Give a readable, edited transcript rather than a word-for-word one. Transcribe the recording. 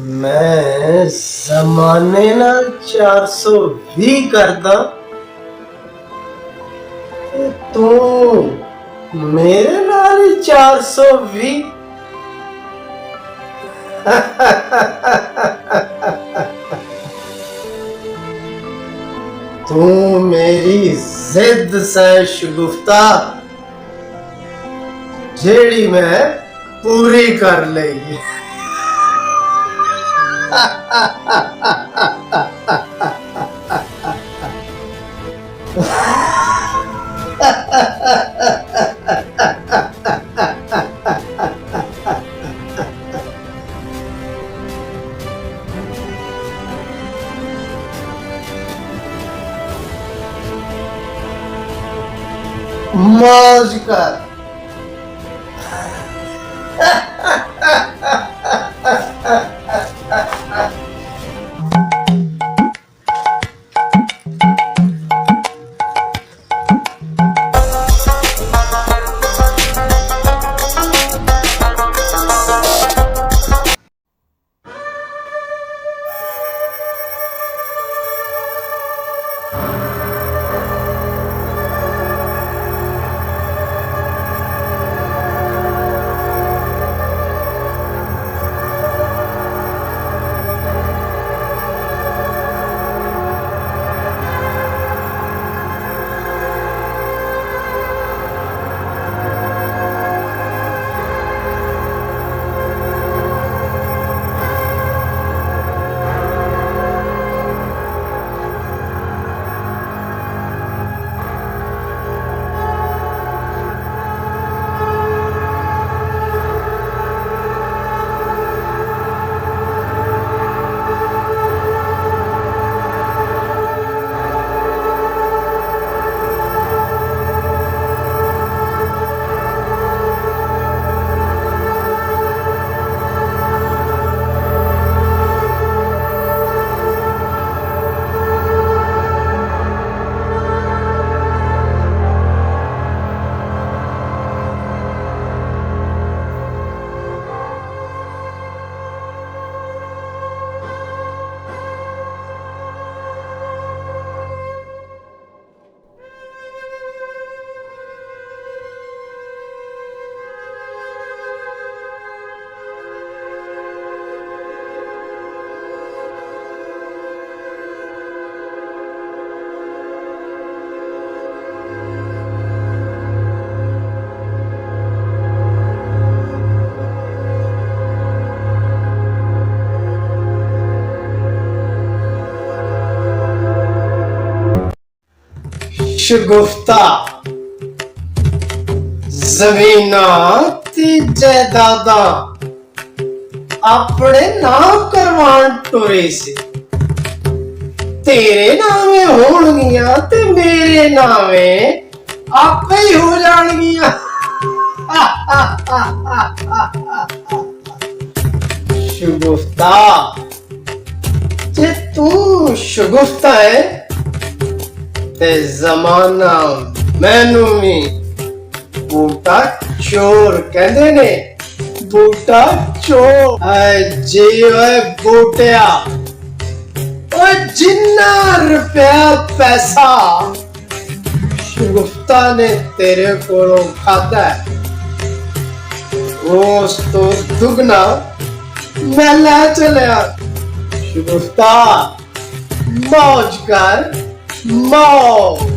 मैं जमाने नाल 420 करदा ते तू मेरे नाल 420। तू मेरी जिद से शगुफ्ता जेड़ी मैं पूरी कर लेगी। मौज कर। शगुफ्ता जमीना ते जायदादा अपने नाम करवान टुरे से तेरे नामे होणगियां ते मेरे नामे आपे ही हो जाणगियां। शगुफ्ता जे तू शगुफ्ता है ते जमाना मैनू भी बूटा चोर कहंदे ने। बूटा चोर जी ओए बूटिया ओए जिन्ना रुपया पैसा शगुफ्ता ने तेरे कोलों खाता है उस तो दुगना मैं ले चलिया। शगुफ्ता मौज कर मौज।